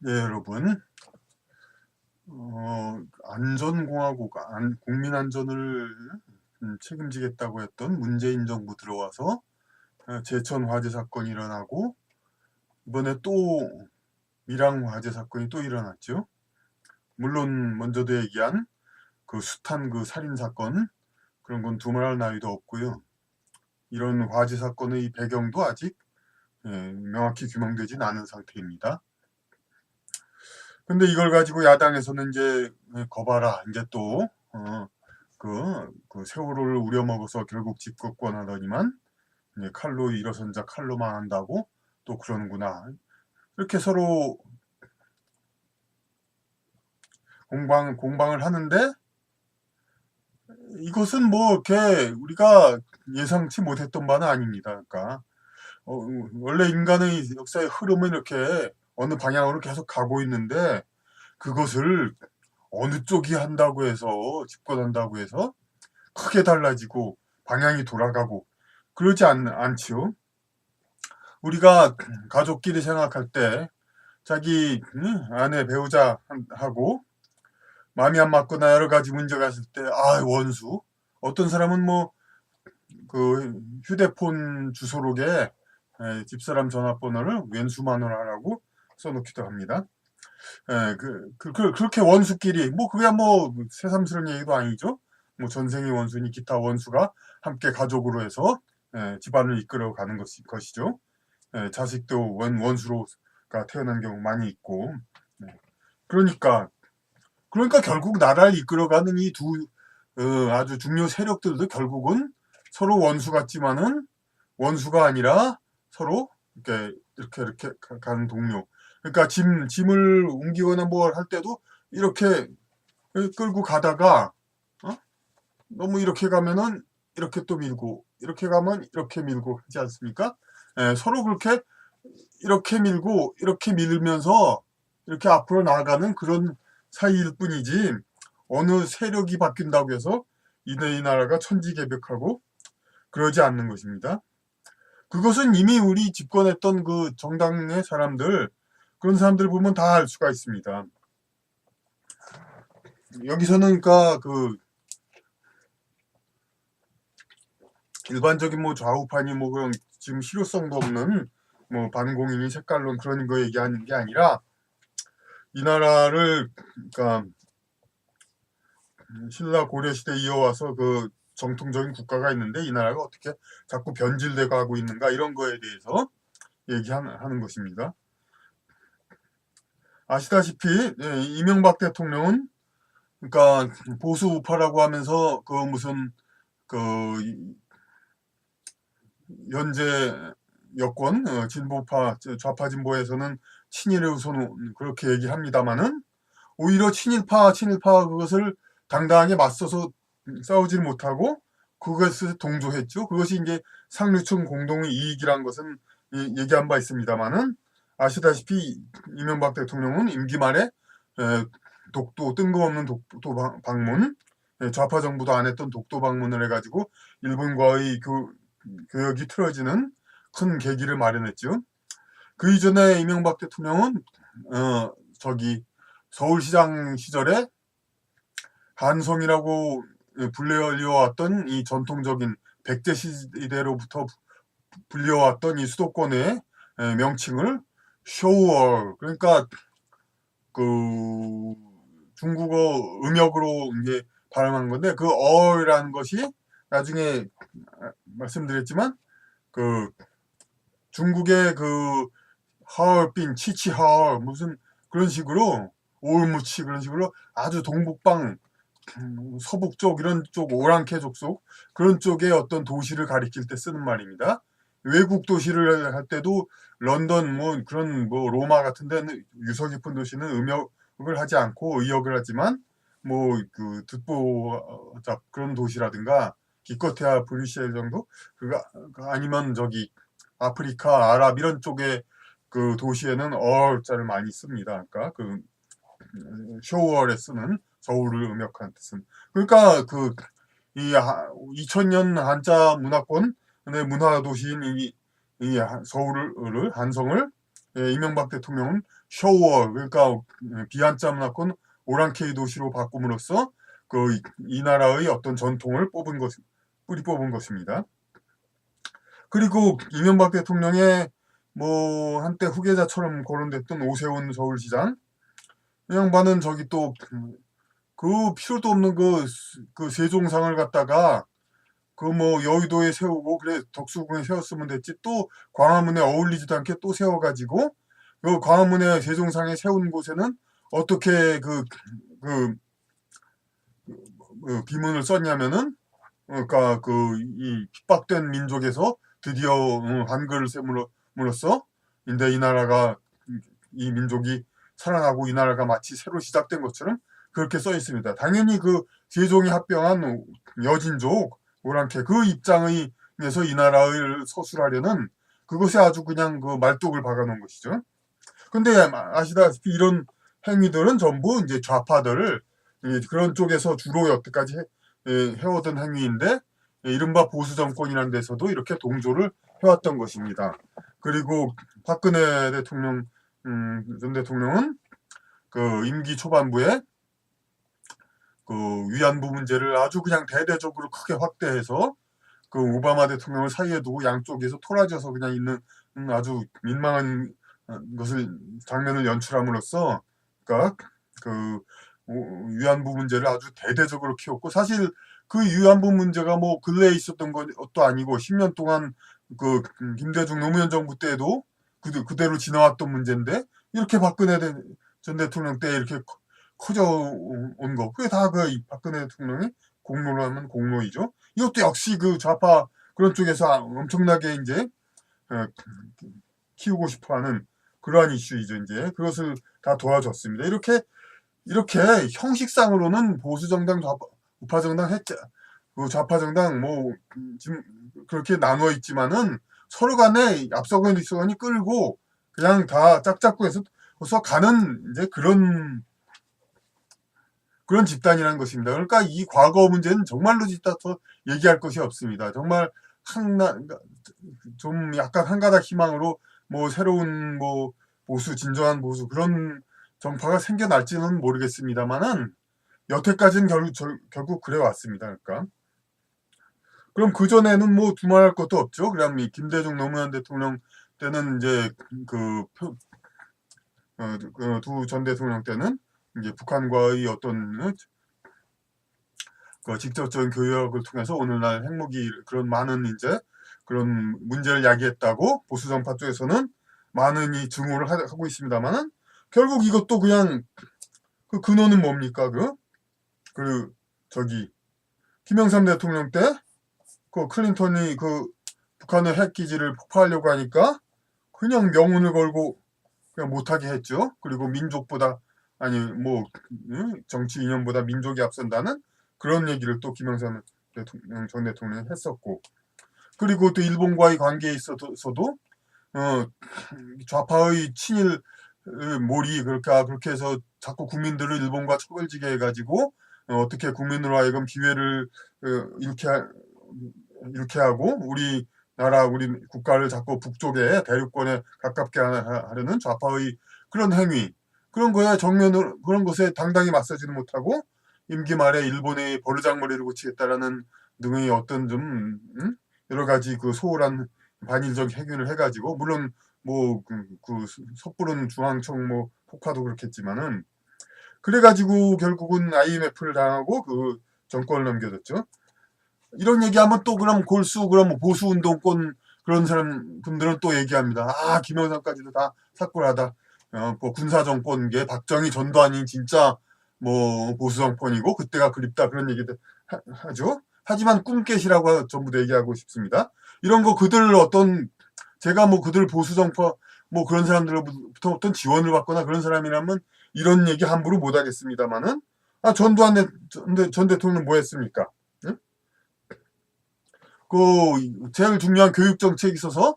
네, 여러분. 안전공화국, 국민 안전을 책임지겠다고 했던 문재인 정부 들어와서 제천 화재 사건이 일어나고, 이번에 또 밀양 화재 사건이 또 일어났죠. 물론 먼저도 얘기한 그 숱한 그 살인 사건, 그런 건 두말할 나위도 없고요. 이런 화재 사건의 배경도 아직 명확히 규명되진 않은 상태입니다. 근데 이걸 가지고 야당에서는 이제 거봐라, 이제 또 그 세월호를 우려먹어서 결국 집권권 하더니만 이제 칼로 일어선 자 칼로 망한다고 또 그러는구나. 이렇게 서로 공방을 하는데, 이것은 뭐 이렇게 우리가 예상치 못했던 바는 아닙니다. 그러니까 원래 인간의 역사의 흐름은 이렇게 어느 방향으로 계속 가고 있는데, 그것을 어느 쪽이 한다고 해서 집권한다고 해서 크게 달라지고 방향이 돌아가고 그러지 않지요. 우리가 가족끼리 생각할 때 자기 아내 배우자하고 마음이 안 맞거나 여러 가지 문제가 있을 때 원수, 어떤 사람은 뭐 그 휴대폰 주소록에 집사람 전화번호를 왼수마누라라고 써놓기도 합니다. 그렇게 원수끼리, 뭐 그게 뭐 새삼스러운 얘기도 아니죠. 뭐 전생의 원수니 기타 원수가 함께 가족으로 해서 집안을 이끌어가는 것이죠. 자식도 원수로가 태어난 경우 많이 있고. 네. 그러니까 결국 나라를 이끌어가는 이 두 아주 중요 세력들도 결국은 서로 원수 같지만은 원수가 아니라 서로 이렇게 가는 동료. 그러니까 짐을 옮기거나 뭘 할 때도 이렇게 끌고 가다가 너무 이렇게 가면은 이렇게 또 밀고, 이렇게 가면 이렇게 밀고 하지 않습니까? 서로 그렇게 이렇게 밀고 이렇게 밀면서 이렇게 앞으로 나아가는 그런 사이일 뿐이지, 어느 세력이 바뀐다고 해서 이 나라가 천지개벽하고 그러지 않는 것입니다. 그것은 이미 우리 집권했던 그 정당의 사람들, 그런 사람들 보면 다 알 수가 있습니다. 여기서는 그러니까 그 일반적인 뭐 좌우파니 뭐 그런 지금 실효성도 없는 뭐 반공인이 색깔론 그런 거 얘기하는 게 아니라, 이 나라를 그러니까 신라 고려 시대 이어와서 그 정통적인 국가가 있는데 이 나라가 어떻게 자꾸 변질돼 가고 있는가, 이런 거에 대해서 얘기하는 것입니다. 아시다시피 이명박 대통령은 그러니까 보수 우파라고 하면서 그 무슨 그 현재 여권 진보파 좌파 진보에서는 친일의 우선 그렇게 얘기합니다마는, 오히려 친일파 그것을 당당하게 맞서서 싸우질 못하고 그것에 동조했죠. 그것이 이제 상류층 공동의 이익이란 것은 얘기한 바 있습니다마는, 아시다시피 이명박 대통령은 임기 말에 독도, 뜬금없는 독도 방문, 좌파 정부도 안 했던 독도 방문을 해가지고 일본과의 교역이 틀어지는 큰 계기를 마련했죠. 그 이전에 이명박 대통령은 저기 서울시장 시절에 한성이라고 불려왔던 이 전통적인 백제 시대로부터 불려왔던 이 수도권의 명칭을 쇼월, 그러니까 그 중국어 음역으로 이제 발음한 건데, 그 어라는 것이 나중에 말씀드렸지만 그 중국의 그 하얼빈, 치치하얼 무슨 그런 식으로 오울무치 그런 식으로 아주 동북방 서북 쪽 이런 쪽 오랑캐족 속 그런 쪽의 어떤 도시를 가리킬 때 쓰는 말입니다. 외국 도시를 할 때도 런던 뭐 그런 뭐 로마 같은 데는 유서 깊은 도시는 음역을 하지 않고 의역을 하지만, 뭐 그 듣보잡 그런 도시라든가 기껏해야 브뤼셀 정도, 그가 아니면 저기 아프리카 아랍 이런 쪽의 그 도시에는 어자를 많이 씁니다. 그러니까 그 쇼월에 쓰는 서울을 음역한 뜻은, 그러니까 그 이 2000년 한자 문화권의 문화 도시인 이 서울을 한성을 이명박 대통령은 쇼워, 그러니까 비한자 문화권 오랑캐 도시로 바꿈으로써 이 나라의 어떤 전통을 뿌리 뽑은 것입니다. 그리고 이명박 대통령의 뭐 한때 후계자처럼 거론됐던 오세훈 서울시장, 이 양반은 저기 또 그 필요도 없는 그 세종상을 갖다가 그 뭐 여의도에 세우고 그래 덕수궁에 세웠으면 됐지, 또 광화문에 어울리지도 않게 또 세워가지고 그 광화문에 세종상에 세운 곳에는 어떻게 비문을 썼냐면은, 그러니까 이 핍박된 민족에서 드디어 한글을 세움으로써 인데 이 나라가, 이 민족이 살아나고 이 나라가 마치 새로 시작된 것처럼 그렇게 써 있습니다. 당연히 그 세종이 합병한 여진족 오랑캐 그 입장에서 이 나라를 서술하려는 그것에 아주 그냥 그 말뚝을 박아놓은 것이죠. 근데 아시다시피 이런 행위들은 전부 이제 좌파들, 그런 쪽에서 주로 여태까지 해오던 행위인데, 이른바 보수 정권이라는 데서도 이렇게 동조를 해왔던 것입니다. 그리고 박근혜 대통령, 전 대통령은 그 임기 초반부에 그 위안부 문제를 아주 그냥 대대적으로 크게 확대해서 그 오바마 대통령을 사이에 두고 양쪽에서 토라져서 그냥 있는 아주 민망한 장면을 연출함으로써, 그러니까 그 위안부 문제를 아주 대대적으로 키웠고, 사실 그 위안부 문제가 뭐 근래에 있었던 것도 아니고 10년 동안 그 김대중 노무현 정부 때도 그대로 지나왔던 문제인데, 이렇게 박근혜 전 대통령 때 이렇게 커져 온 거, 그게 다 그 박근혜 대통령이 공로로 하면 공로이죠. 이것도 역시 그 좌파 그런 쪽에서 엄청나게 이제 키우고 싶어하는 그러한 이슈이죠. 이제 그것을 다 도와줬습니다. 이렇게 형식상으로는 보수 정당, 우파 정당, 그 좌파 정당 뭐 지금 그렇게 나눠 있지만은 서로 간에 앞서거니 뒤서거니 끌고 그냥 다 짝짝구해서 가는 이제 그런 집단이라는 것입니다. 그러니까 이 과거 문제는 정말로 짙다서 얘기할 것이 없습니다. 정말 좀 약간 한 가닥 희망으로 뭐 새로운 뭐 보수, 진정한 보수 그런 정파가 생겨날지는 모르겠습니다만은 여태까지는 결국 그래 왔습니다. 그러니까 그럼 그 전에는 뭐 두말할 것도 없죠. 그럼 이 김대중 노무현 대통령 때는 이제 두 전 대통령 때는 이제 북한과의 어떤 그 직접적인 교역을 통해서 오늘날 핵무기 그런 많은 이제 그런 문제를 야기했다고 보수 정파 쪽에서는 많은 이 증오를 하고 있습니다만은, 결국 이것도 그냥 그 근원은 뭡니까? 저기 김영삼 대통령 때 그 클린턴이 그 북한의 핵 기지를 폭파하려고 하니까 그냥 명운을 걸고 그냥 못하게 했죠. 그리고 민족보다, 아니 뭐 정치 이념보다 민족이 앞선다는 그런 얘기를 또 김영삼 전 대통령이 했었고, 그리고 또 일본과의 관계에 있어서도 좌파의 친일 몰이 그렇게 해서 자꾸 국민들을 일본과 처벌지게 해가지고 어떻게 국민으로 하여금 기회를 이렇게 하고 우리 국가를 자꾸 북쪽에 대륙권에 가깝게 하려는 좌파의 그런 행위, 그런 것에 당당히 맞서지는 못하고 임기 말에 일본의 버르장머리를 고치겠다라는 등의 어떤 좀 여러 가지 그 소홀한 반일적 행위를 해가지고, 물론 뭐 섣부른 중앙청 뭐 폭파도 그렇겠지만은, 그래가지고 결국은 IMF를 당하고 그 정권을 넘겨줬죠. 이런 얘기하면 또 그럼 그럼 보수 운동권 그런 분들은 또 얘기합니다. 김영삼까지도 다 삭발하다. 뭐 군사 정권계 박정희 전두환이 진짜 뭐 보수 정권이고 그때가 그립다, 그런 얘기도 하죠. 하지만 꿈깨시라고 전부 다 얘기하고 싶습니다. 이런 거 제가 뭐 그들 보수 정파 뭐 그런 사람들로부터 어떤 지원을 받거나 그런 사람이라면 이런 얘기 함부로 못 하겠습니다만은, 전두환 전 대통령 뭐 했습니까? 응? 제일 중요한 교육 정책이 있어서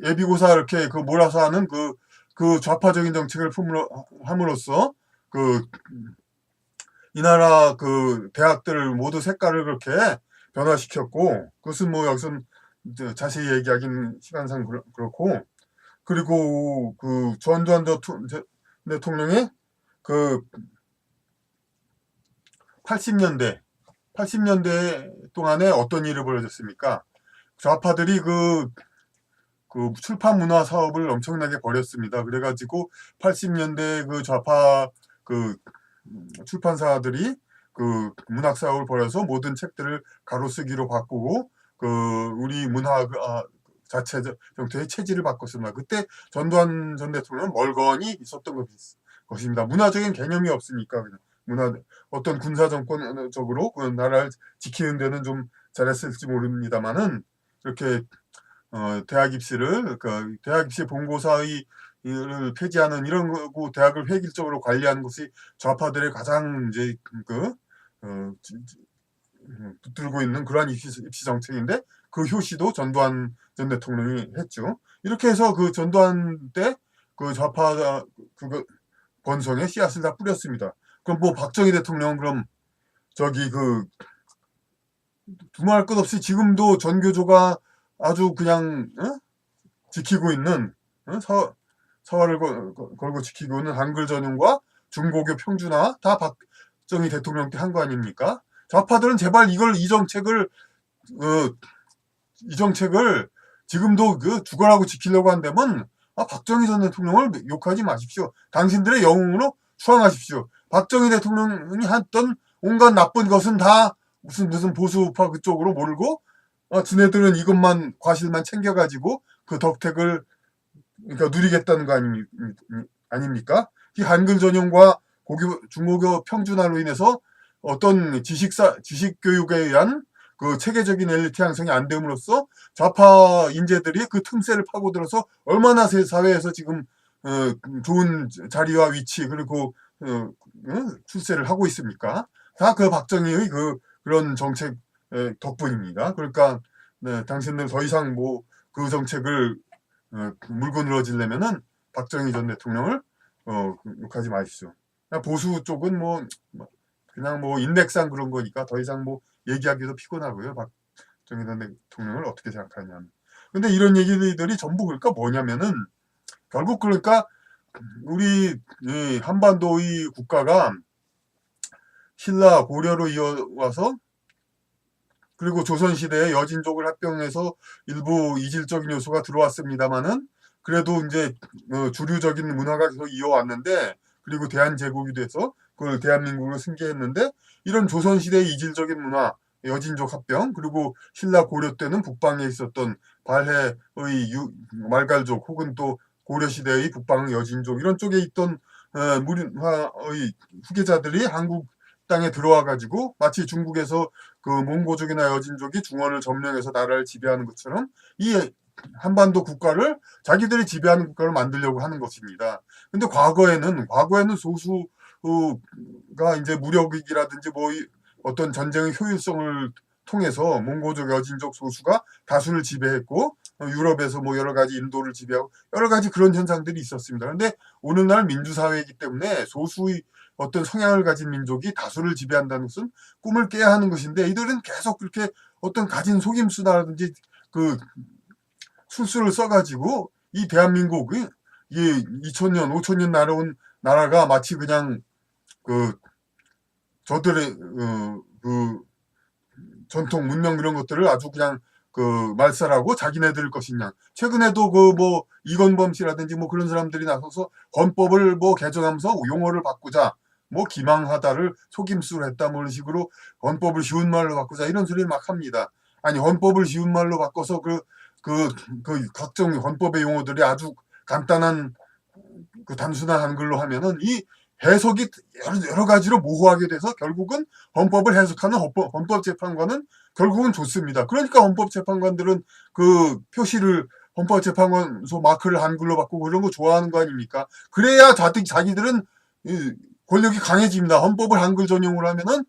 예비고사 이렇게 몰아서 하는 그 좌파적인 정책을 함으로써 이 나라 대학들 모두 색깔을 그렇게 변화시켰고, 그것은 뭐 여기서 자세히 얘기하기는 시간상 그렇고, 그리고 그 전두환 대통령의 그 80년대 동안에 어떤 일이 벌어졌습니까? 좌파들이 그 출판 문화 사업을 엄청나게 벌였습니다. 그래가지고 80년대 그 좌파 그 출판사들이 그 문학 사업을 벌여서 모든 책들을 가로쓰기로 바꾸고 그 우리 문화 자체 형태의 체질을 바꿨습니다. 그때 전두환 전 대통령은 멀건히 있었던 것입니다. 문화적인 개념이 없으니까 그냥 어떤 군사 정권적으로 그 나라를 지키는 데는 좀 잘했을지 모릅니다만은 이렇게 대학 입시를 대학 입시 본고사의 를 폐지하는 이런 거고 대학을 획일적으로 관리하는 것이 좌파들의 가장 이제 붙들고 있는 그러한 입시 정책인데 그 효시도 전두환 전 대통령이 했죠. 이렇게 해서 그 전두환 때 그 좌파 그거 번성의 씨앗을 다 뿌렸습니다. 그럼 뭐 박정희 대통령은 그럼 저기 두말할 것 없이 지금도 전교조가 아주 그냥 지키고 있는 사활을 걸고 지키고 있는 한글 전용과 중고교 평준화 다 박정희 대통령 때 한 거 아닙니까? 좌파들은 제발 이 정책을 지금도 죽어라고 지키려고 한다면 박정희 전 대통령을 욕하지 마십시오. 당신들의 영웅으로 추앙하십시오. 박정희 대통령이 했던 온갖 나쁜 것은 다 무슨 보수우파 그쪽으로 몰고 지네들은 이것만 과실만 챙겨가지고 그 덕택을 그러니까 누리겠다는 거 아닙니까? 이 한글 전용과 중고교 평준화로 인해서 어떤 지식 교육에 의한 그 체계적인 엘리트 양성이 안 됨으로써 좌파 인재들이 그 틈새를 파고들어서 얼마나 사회에서 지금 좋은 자리와 위치 그리고 출세를 하고 있습니까? 다 그 박정희의 그런 정책 덕분입니다. 그러니까 네, 당신들 더 이상 뭐 그 정책을 물고 늘어지려면은 박정희 전 대통령을 욕하지 마십시오. 보수 쪽은 그냥 인맥상 그런 거니까 더 이상 얘기하기도 피곤하고요. 박정희 전 대통령을 어떻게 생각하냐. 근데 이런 얘기들이 전부 그러니까 뭐냐면은 결국 그러니까 우리 한반도의 국가가 신라 고려로 이어와서 그리고 조선시대에 여진족을 합병해서 일부 이질적인 요소가 들어왔습니다만은 그래도 이제 주류적인 문화가 계속 이어왔는데 그리고 대한제국이 돼서 그걸 대한민국으로 승계했는데 이런 조선시대의 이질적인 문화 여진족 합병 그리고 신라 고려 때는 북방에 있었던 발해의 말갈족 혹은 또 고려시대의 북방 여진족 이런 쪽에 있던 문화의 후계자들이 한국 땅에 들어와 가지고 마치 중국에서 그 몽고족이나 여진족이 중원을 점령해서 나라를 지배하는 것처럼 이 한반도 국가를 자기들이 지배하는 국가를 만들려고 하는 것입니다. 근데 과거에는 소수가 이제 무력이라든지 어떤 전쟁의 효율성을 통해서 몽고족, 여진족 소수가 다수를 지배했고 유럽에서 여러 가지 인도를 지배하고 여러 가지 그런 현상들이 있었습니다. 그런데 오늘날 민주사회이기 때문에 소수의 어떤 성향을 가진 민족이 다수를 지배한다는 것은 꿈을 깨야 하는 것인데 이들은 계속 그렇게 어떤 가진 속임수라든지 그 술수를 써가지고 이 대한민국이 2000년, 5000년 날아온 나라가 마치 그냥 저들의 그 전통 문명 이런 것들을 아주 그냥 말살하고 자기네들 것이냐. 최근에도 이건범 씨라든지 그런 사람들이 나서서 헌법을 개정하면서 용어를 바꾸자. 기망하다를 속임수로 했다. 이런 식으로 헌법을 쉬운 말로 바꾸자. 이런 소리를 막 합니다. 아니, 헌법을 쉬운 말로 바꿔서 각종 헌법의 용어들이 아주 간단한 단순한 한글로 하면은 이 해석이 여러 가지로 모호하게 돼서 결국은 헌법을 해석하는 헌법재판관은 결국은 좋습니다. 그러니까 헌법재판관들은 그 표시를 헌법재판관소 마크를 한글로 바꾸고 그런 거 좋아하는 거 아닙니까? 그래야 자기들은 권력이 강해집니다. 헌법을 한글 전용으로 하면은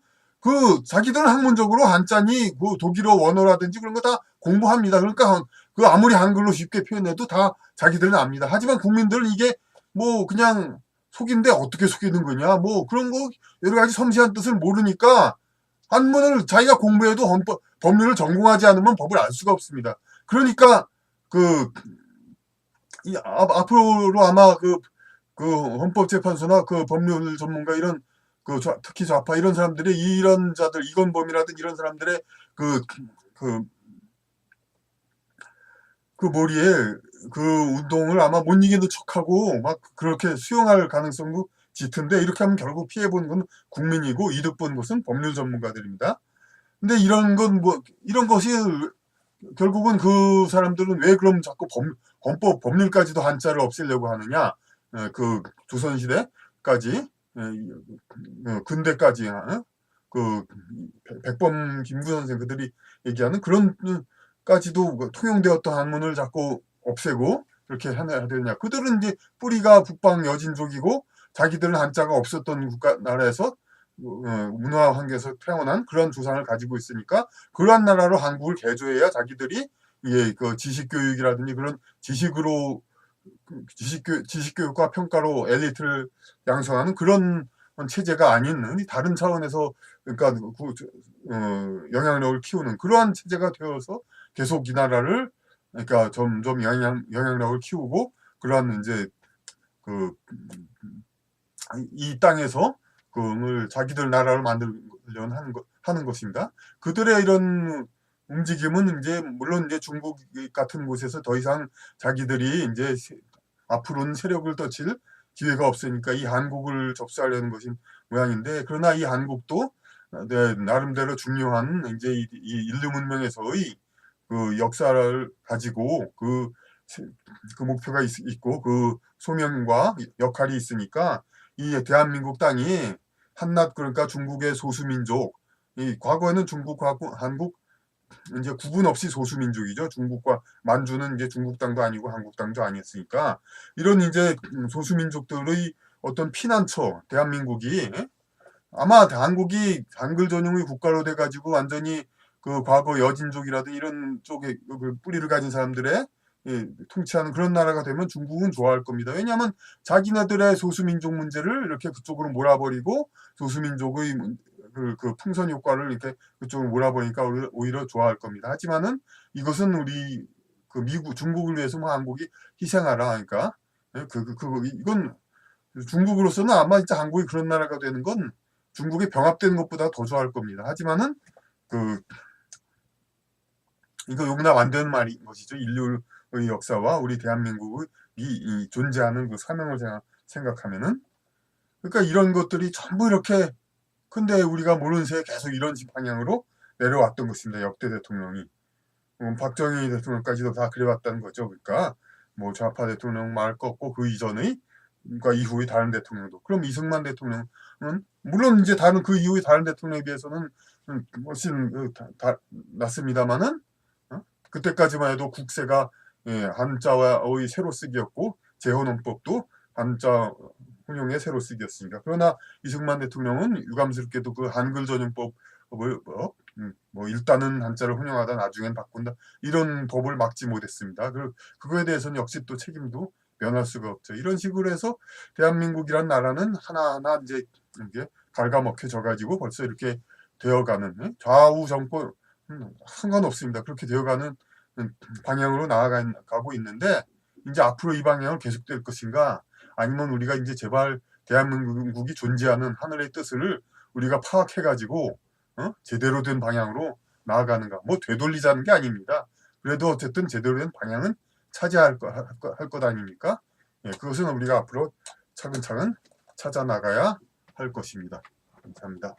자기들은 학문적으로 한자니 독일어 원어라든지 그런 거 다 공부합니다. 그러니까 아무리 한글로 쉽게 표현해도 다 자기들은 압니다. 하지만 국민들은 이게 그냥 속인데 어떻게 속이는 거냐 그런 거 여러 가지 섬세한 뜻을 모르니까 한문을 자기가 공부해도 법률을 전공하지 않으면 법을 알 수가 없습니다. 그러니까 앞으로 아마 그 헌법재판소나 그 법률 전문가 이런 특히 좌파 이런 사람들이 이런 자들 이건범이라든 이런 사람들의 그 그 그 머리에 그 운동을 아마 못 이기는 척하고 막 그렇게 수용할 가능성도 짙은데, 이렇게 하면 결국 피해 본 건 국민이고 이득 본 것은 법률 전문가들입니다. 근데 이런 건 이런 것이 결국은 그 사람들은 왜 그럼 자꾸 헌법 법률까지도 한자를 없애려고 하느냐? 그 조선시대까지, 근대까지, 그 백범 김구 선생 그들이 얘기하는 그런 까지도 통용되었던 한문을 자꾸 없애고 그렇게 해야 되느냐? 그들은 이제 뿌리가 북방 여진족이고 자기들은 한자가 없었던 나라에서 문화 환경에서 태어난 그런 조상을 가지고 있으니까 그러한 나라로 한국을 개조해야 자기들이 그 지식 교육이라든지 그런 지식으로 지식 교육과 평가로 엘리트를 양성하는 그런 체제가 아닌 다른 차원에서, 그러니까 영향력을 키우는 그러한 체제가 되어서 계속 이 나라를, 그러니까 점점 영향력을 키우고 그러한 이제 이 땅에서 그걸 자기들 나라를 만들려는 하는 것입니다. 그들의 이런 움직임은 이제 물론 이제 중국 같은 곳에서 더 이상 자기들이 이제 앞으로는 세력을 떨칠 기회가 없으니까 이 한국을 접수하려는 것인 모양인데, 그러나 이 한국도 나름대로 중요한 이제 이 인류 문명에서의 그 역사를 가지고 그 목표가 있고 그 소명과 역할이 있으니까 이 대한민국 땅이 한낱, 그러니까 중국의 소수민족, 이 과거에는 중국하고 한국 이제 구분 없이 소수민족이죠. 중국과 만주는 이제 중국 땅도 아니고 한국 땅도 아니었으니까 이런 이제 소수민족들의 어떤 피난처 대한민국이, 아마 한국이 한글 전용의 국가로 돼가지고 완전히 그 과거 여진족이라든 이런 쪽에 그 뿌리를 가진 사람들의 통치하는 그런 나라가 되면 중국은 좋아할 겁니다. 왜냐하면 자기네들의 소수민족 문제를 이렇게 그쪽으로 몰아버리고 소수민족의 그 풍선 효과를 이렇게 그쪽으로 몰아버리니까 오히려 좋아할 겁니다. 하지만은 이것은 우리 그 중국을 위해서 뭐 한국이 희생하라, 그러니까 이건 중국으로서는 아마 진짜 한국이 그런 나라가 되는 건 중국에 병합되는 것보다 더 좋아할 겁니다. 하지만은 이거 용납 안 되는 말인 것이죠. 인류의 역사와 우리 대한민국이 존재하는 그 사명을 생각하면은. 그러니까 이런 것들이 전부 이렇게, 근데 우리가 모르는 새에 계속 이런 방향으로 내려왔던 것입니다. 역대 대통령이. 박정희 대통령까지도 다 그래왔다는 거죠. 그러니까 뭐 좌파 대통령 말 꺾고 그 이전의, 그러니까 이후의 다른 대통령도. 그럼 이승만 대통령은 물론 이제 그 이후의 다른 대통령에 비해서는 훨씬 낫습니다만은, 그때까지만 해도 국세가 한자와의 새로 쓰기였고 제헌헌법도 한자 혼용의 새로 쓰기였으니까. 그러나 이승만 대통령은 유감스럽게도 그 한글 전용법을 일단은 한자를 혼용하다 나중엔 바꾼다 이런 법을 막지 못했습니다. 그거에 대해서는 역시 또 책임도 면할 수가 없죠. 이런 식으로 해서 대한민국이란 나라는 하나하나 이제 이게 갉아먹혀져 가지고 벌써 이렇게 되어가는, 좌우 정권 상관없습니다. 그렇게 되어가는 방향으로 나아가고 있는데, 이제 앞으로 이 방향을 계속될 것인가, 아니면 우리가 이제 제발 대한민국이 존재하는 하늘의 뜻을 우리가 파악해가지고 제대로 된 방향으로 나아가는가. 뭐 되돌리자는 게 아닙니다. 그래도 어쨌든 제대로 된 방향은 차지할 것 아닙니까? 그것은 우리가 앞으로 차근차근 찾아 나가야 할 것입니다. 감사합니다.